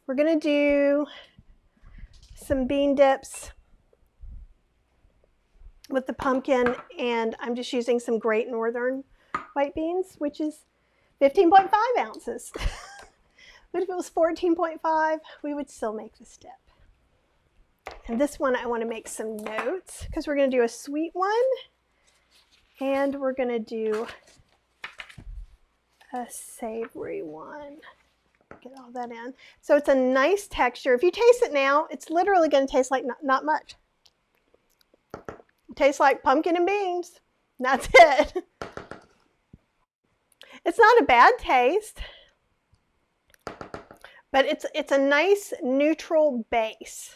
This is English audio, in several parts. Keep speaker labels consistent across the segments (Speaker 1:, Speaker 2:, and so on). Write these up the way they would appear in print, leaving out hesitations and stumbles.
Speaker 1: We're going to do some bean dips with the pumpkin, and I'm just using some Great Northern white beans, which is 15.5 ounces. But if it was 14.5, we would still make this dip. And this one I want to make some notes because we're going to do a sweet one, and we're going to do a savory one. Get all that in. So it's a nice texture. If you taste it now, it's literally going to taste like not much. It tastes like pumpkin and beans. That's it. It's not a bad taste, but it's a nice neutral base.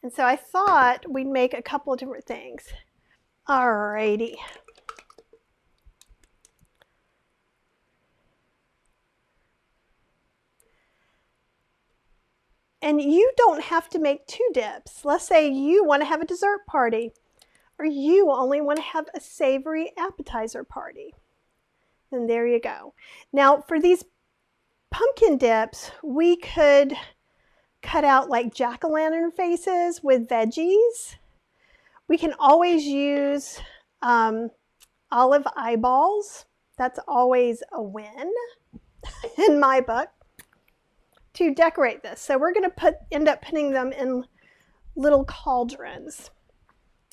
Speaker 1: And so I thought we'd make a couple of different things. Alrighty. And you don't have to make 2 dips. Let's say you want to have a dessert party, or you only want to have a savory appetizer party. And there you go. Now for these pumpkin dips, we could cut out like jack-o'-lantern faces with veggies. We can always use olive eyeballs. That's always a win in my book to decorate this. So we're going to end up putting them in little cauldrons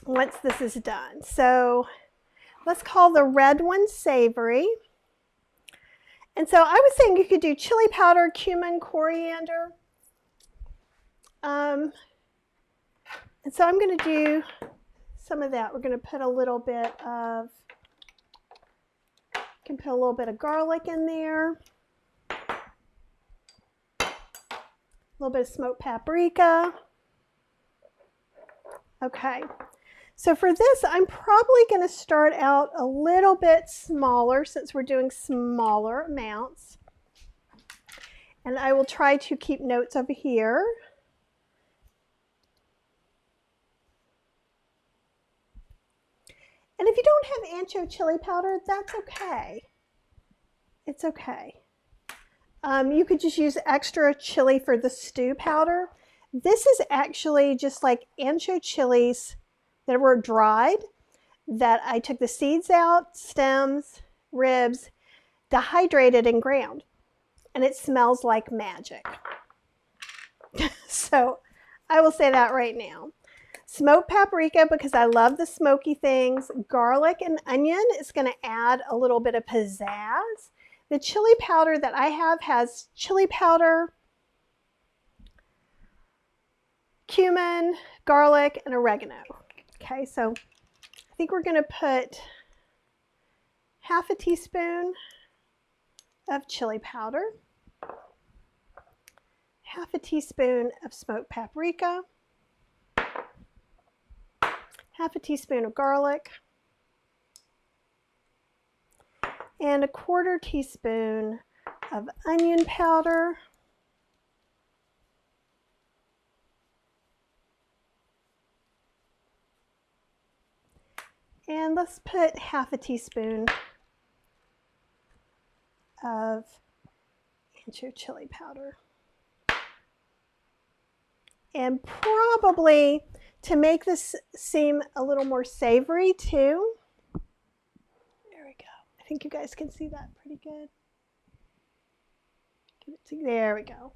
Speaker 1: once this is done. So let's call the red one savory. And so I was saying you could do chili powder, cumin, coriander. And so I'm going to do some of that. We're going to put a little bit of, can put a little bit of garlic in there. A little bit of smoked paprika. Okay. So for this, I'm probably going to start out a little bit smaller since we're doing smaller amounts. And I will try to keep notes over here. And if you don't have ancho chili powder, that's okay. It's okay. You could just use extra chili for the stew powder. This is actually just like ancho chilies that were dried, that I took the seeds out, stems, ribs, dehydrated and ground. And it smells like magic. So I will say that right now. Smoked paprika, because I love the smoky things. Garlic and onion is going to add a little bit of pizzazz. The chili powder that I have has chili powder, cumin, garlic, and oregano. Okay, so I think we're going to put half a teaspoon of chili powder, half a teaspoon of smoked paprika, half a teaspoon of garlic, and a 1/4 teaspoon of onion powder. And let's put half a teaspoon of ancho chili powder. And probably to make this seem a little more savory too. There we go. I think you guys can see that pretty good. There we go.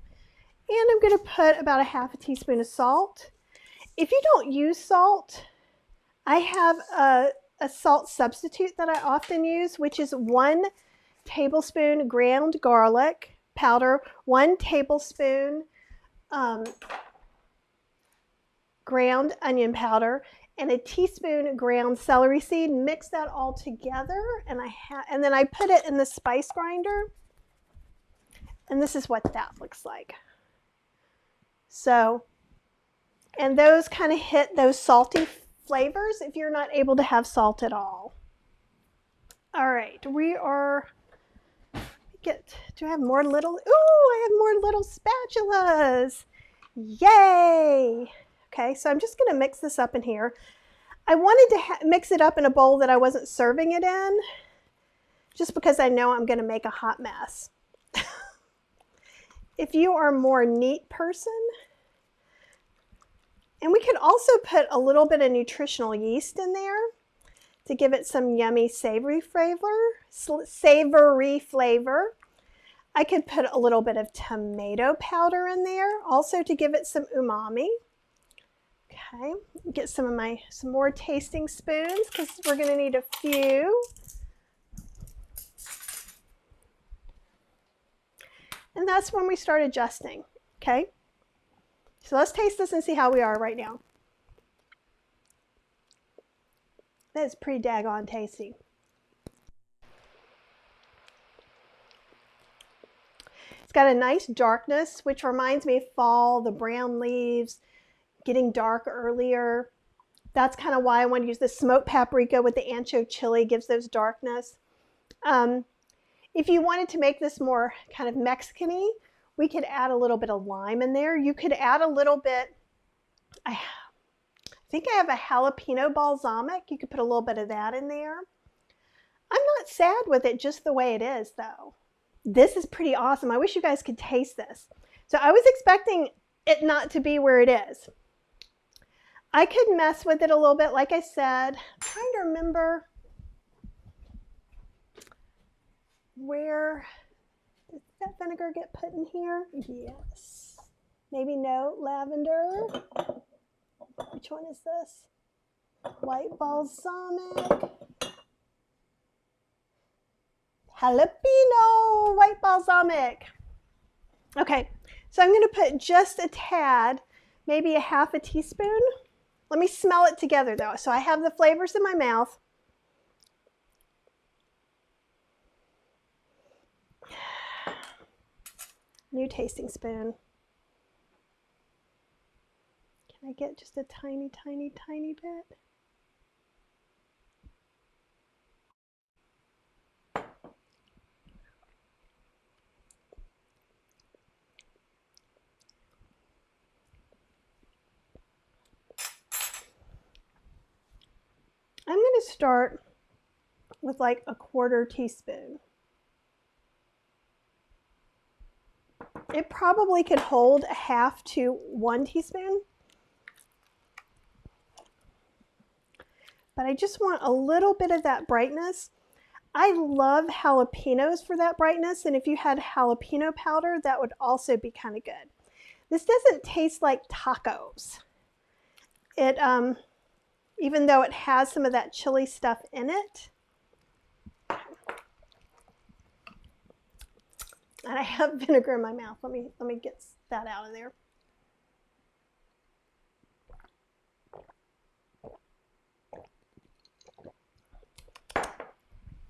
Speaker 1: And I'm going to put about a half a teaspoon of salt. If you don't use salt, I have a salt substitute that I often use, which is 1 tablespoon ground garlic powder, 1 tablespoon ground onion powder, and a teaspoon ground celery seed. Mix that all together, and then I put it in the spice grinder, and this is what that looks like. So, and those kind of hit those salty flavors if you're not able to have salt at all. All right, we are, do I have more little, ooh, I have more little spatulas. Yay. Okay, so I'm just going to mix this up in here. I wanted to mix it up in a bowl that I wasn't serving it in, just because I know I'm going to make a hot mess. if you are a more neat person, and we could also put a little bit of nutritional yeast in there to give it some yummy savory flavor. I could put a little bit of tomato powder in there also to give it some umami. Okay, get some more tasting spoons because we're going to need a few. And that's when we start adjusting. Okay, so let's taste this and see how we are right now. That is pretty daggone tasty. It's got a nice darkness, which reminds me of fall, the brown leaves, getting dark earlier. That's kind of why I want to use the smoked paprika with the ancho chili, gives those darkness. If you wanted to make this more kind of Mexican-y, we could add a little bit of lime in there. You could add a little bit, I think I have a jalapeno balsamic. You could put a little bit of that in there. I'm not sad with it just the way it is though. This is pretty awesome. I wish you guys could taste this. So I was expecting it not to be where it is. I could mess with it a little bit, like I said. I'm trying to remember where did that vinegar get put in here? Yes. Maybe no, lavender. Which one is this? White balsamic. Jalapeno white balsamic. Okay, so I'm going to put just a tad, maybe a half a teaspoon. Let me smell it together though. So I have the flavors in my mouth. New tasting spoon. Can I get just a tiny, tiny, tiny bit? I'm going to start with like a quarter teaspoon. It probably could hold a half to 1 teaspoon. But I just want a little bit of that brightness. I love jalapenos for that brightness, and if you had jalapeno powder, that would also be kind of good. This doesn't taste like tacos. It, even though it has some of that chili stuff in it. And I have vinegar in my mouth. Let me get that out of there.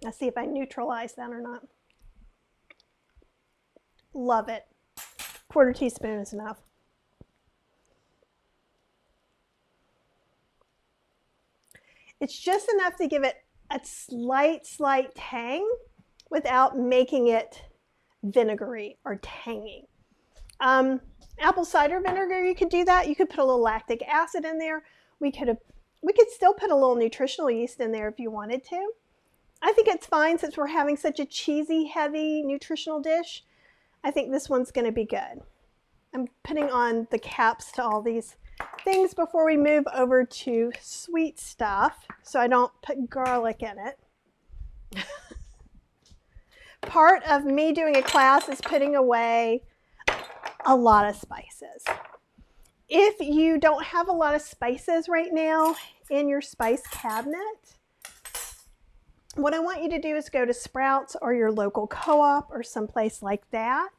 Speaker 1: Let's see if I neutralize that or not. Love it. Quarter teaspoon is enough. It's just enough to give it a slight tang without making it vinegary or tangy. Apple cider vinegar, you could do that. You could put a little lactic acid in there. We could still put a little nutritional yeast in there if you wanted to. I think it's fine since we're having such a cheesy, heavy nutritional dish. I think this one's going to be good. I'm putting on the caps to all these things before we move over to sweet stuff so I don't put garlic in it. Part of me doing a class is putting away a lot of spices. If you don't have a lot of spices right now in your spice cabinet, what I want you to do is go to Sprouts or your local co-op or someplace like that,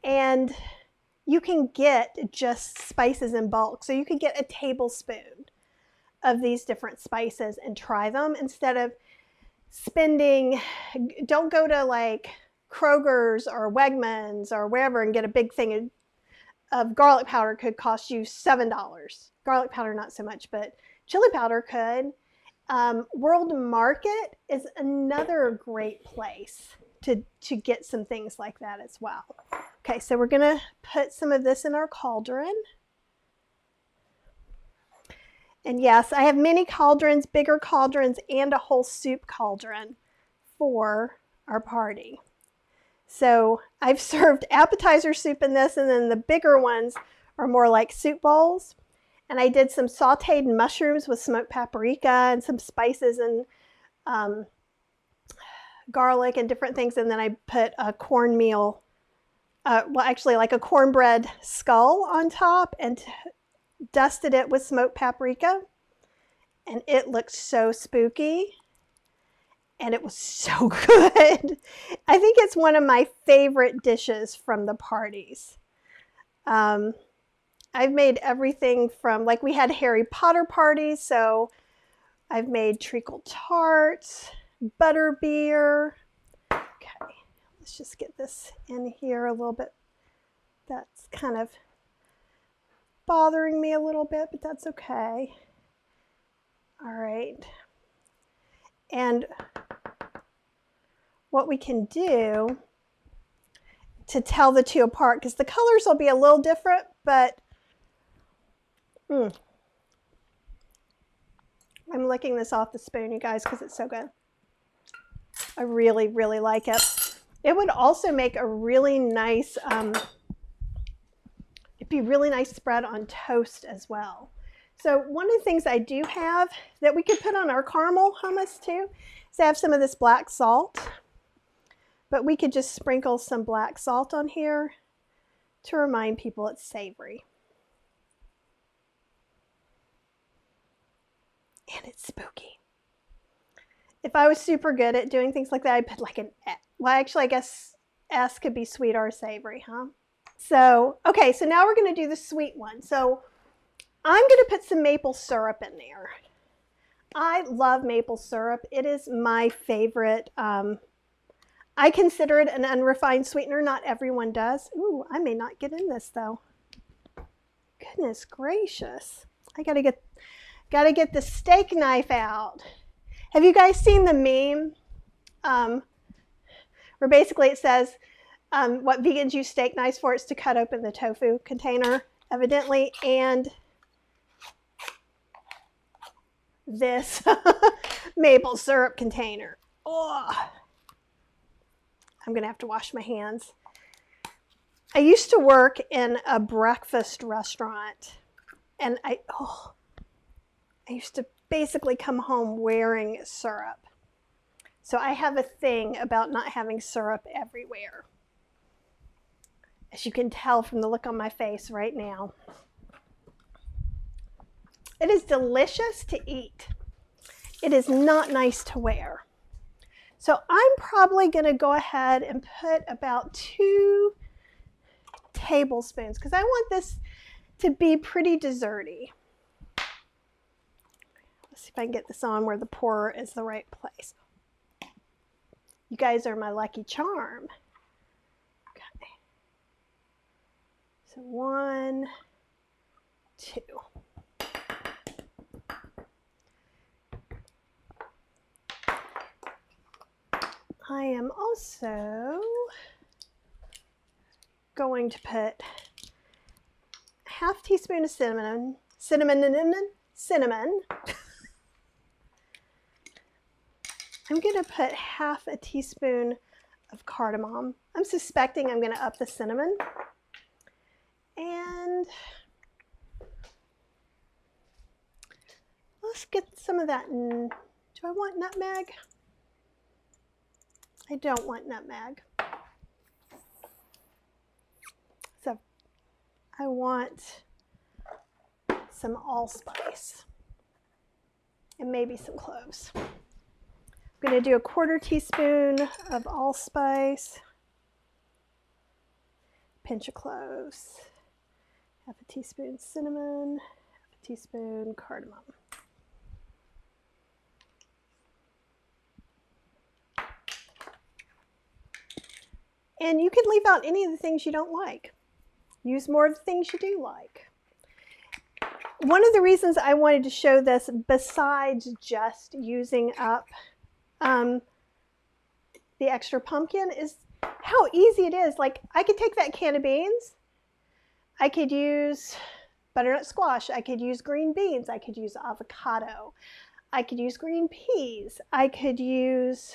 Speaker 1: and you can get just spices in bulk. So you could get a tablespoon of these different spices and try them instead of spending. Don't go to like Kroger's or Wegmans or wherever and get a big thing of garlic powder. Could cost you $7. Garlic powder not so much, but chili powder could. World Market is another great place to get some things like that as well. Okay, so we're going to put some of this in our cauldron. And yes, I have mini cauldrons, bigger cauldrons, and a whole soup cauldron for our party. So I've served appetizer soup in this, and then the bigger ones are more like soup bowls. And I did some sauteed mushrooms with smoked paprika and some spices and garlic and different things. And then I put a cornmeal, well, actually like a cornbread skull on top and dusted it with smoked paprika. And it looked so spooky. And it was so good. I think it's one of my favorite dishes from the parties. I've made everything from, like we had Harry Potter parties, so I've made treacle tarts, butter beer. Okay, let's just get this in here a little bit. That's kind of bothering me a little bit, but that's okay. All right. And what we can do to tell the two apart, because the colors will be a little different, but I'm licking this off the spoon, you guys, because it's so good. I really, really like it. It would also make a really nice, it'd be really nice spread on toast as well. So one of the things I do have that we could put on our caramel hummus too is I have some of this black salt. But we could just sprinkle some black salt on here to remind people it's savory. And it's spooky. If I was super good at doing things like that, I'd put like an, well, actually, I guess S could be sweet or savory, huh? So, okay, so now we're going to do the sweet one. So I'm going to put some maple syrup in there. I love maple syrup. It is my favorite. I consider it an unrefined sweetener. Not everyone does. Ooh, I may not get in this though. Goodness gracious. I gotta get the steak knife out. Have you guys seen the meme? Where basically it says what vegans use steak knives for is to cut open the tofu container, evidently, and this maple syrup container. Oh. I'm going to have to wash my hands. I used to work in a breakfast restaurant, and I used to basically come home wearing syrup. So I have a thing about not having syrup everywhere, as you can tell from the look on my face right now. It is delicious to eat. It is not nice to wear. So I'm probably going to go ahead and put about 2 tablespoons because I want this to be pretty desserty. Let's see if I can get this on where the pourer is the right place. You guys are my lucky charm. Okay. So 1, 2. I am also going to put ½ teaspoon of cinnamon. I'm going to put ½ a teaspoon of cardamom. I'm suspecting I'm going to up the cinnamon. And let's get some of that. Do I want nutmeg? I don't want nutmeg. So I want some allspice and maybe some cloves. I'm going to do a ½ teaspoon of allspice, pinch of cloves, ½ a teaspoon cinnamon, ½ a teaspoon cardamom. And you can leave out any of the things you don't like. Use more of the things you do like. One of the reasons I wanted to show this, besides just using up the extra pumpkin, is how easy it is. Like, I could take that can of beans, I could use butternut squash, I could use green beans, I could use avocado, I could use green peas, I could use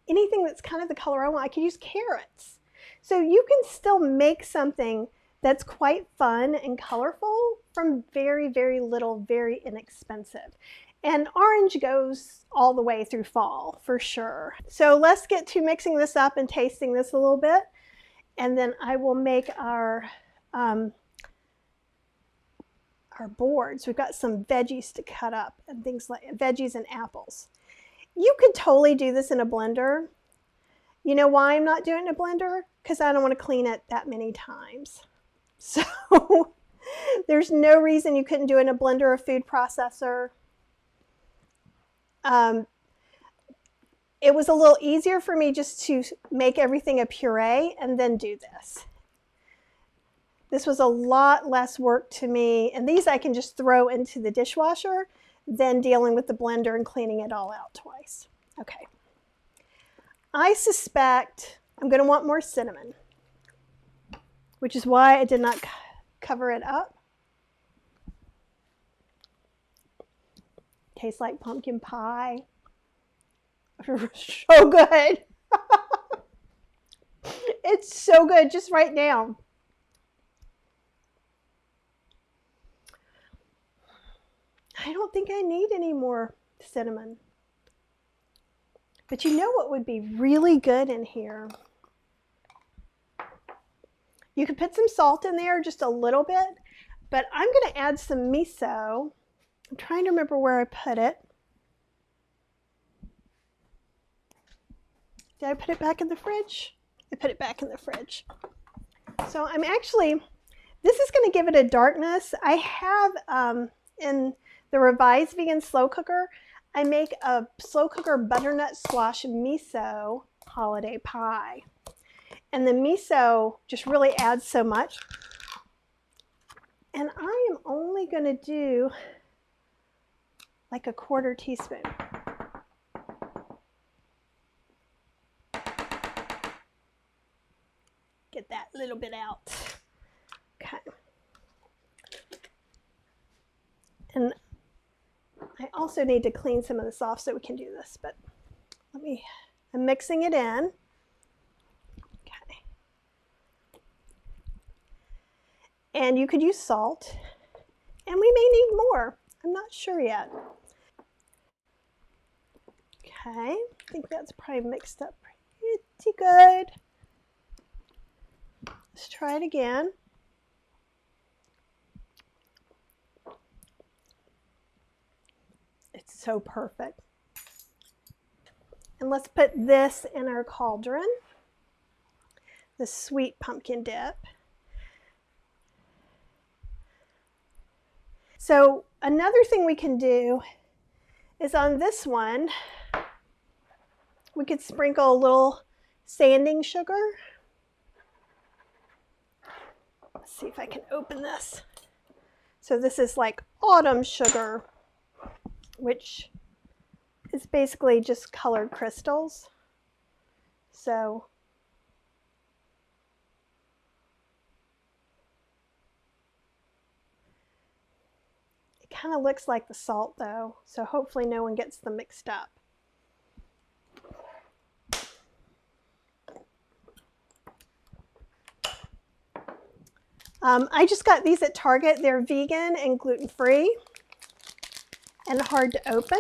Speaker 1: anything that's kind of the color I want. I could use carrots. So you can still make something that's quite fun and colorful from very, very little, very inexpensive. And orange goes all the way through fall for sure. So let's get to mixing this up and tasting this a little bit. And then I will make our boards. We've got some veggies to cut up and things like veggies and apples. You could totally do this in a blender. You know why I'm not doing it in a blender? Because I don't want to clean it that many times. So there's no reason you couldn't do it in a blender or food processor. It was a little easier for me just to make everything a puree and then do this. This was a lot less work to me, and these I can just throw into the dishwasher than dealing with the blender and cleaning it all out twice. Okay. I suspect I'm going to want more cinnamon, which is why I did not cover it up. Tastes like pumpkin pie. So good. It's so good. Just write down. I don't think I need any more cinnamon. But you know what would be really good in here? You could put some salt in there, just a little bit, but I'm going to add some miso. I'm trying to remember where I put it. Did I put it back in the fridge? I put it back in the fridge. So I'm actually, this is going to give it a darkness. I have in the Revised Vegan Slow Cooker, I make a slow cooker butternut squash miso holiday pie. And the miso just really adds so much. And I am only going to do like a 1/4 teaspoon. Get that little bit out. Okay. And I also need to clean some of this off so we can do this, but I'm mixing it in. Okay. And you could use salt, and we may need more. I'm not sure yet. Okay, I think that's probably mixed up pretty good. Let's try it again. It's so perfect. And let's put this in our cauldron, the sweet pumpkin dip. So another thing we can do is on this one, we could sprinkle a little sanding sugar. Let's see if I can open this. So this is like autumn sugar, which is basically just colored crystals. So it kind of looks like the salt though, so hopefully no one gets them mixed up. I just got these at Target. They're vegan and gluten-free and hard to open.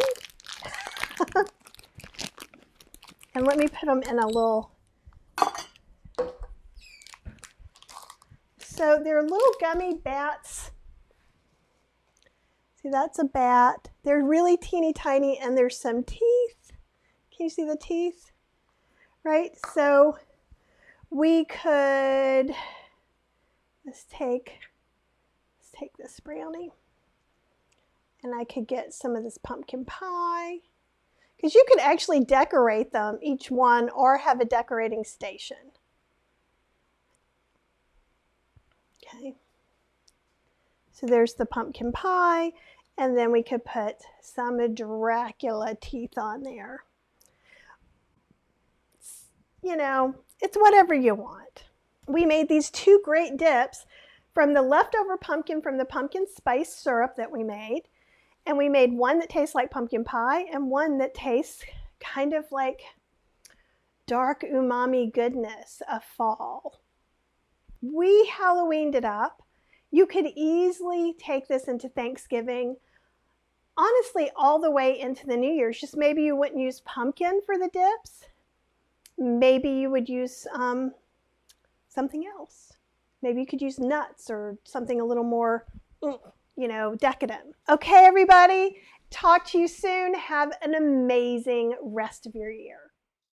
Speaker 1: And let me put them in a little, so they're little gummy bats. See, that's a bat. They're really teeny tiny, and there's some teeth. Can you see the teeth? Right, so we could, let's take this brownie, and I could get some of this pumpkin pie, because you could actually decorate them, each one, or have a decorating station. Okay, so there's the pumpkin pie, and then we could put some Dracula teeth on there. You know, it's whatever you want. We made these two great dips from the leftover pumpkin from the pumpkin spice syrup that we made. And we made one that tastes like pumpkin pie and one that tastes kind of like dark umami goodness of fall. We Halloweened it up. You could easily take this into Thanksgiving, honestly, all the way into the New Year's. Just maybe you wouldn't use pumpkin for the dips. Maybe you would use something else. Maybe you could use nuts or something a little more, decadent. Okay, everybody, talk to you soon. Have an amazing rest of your year.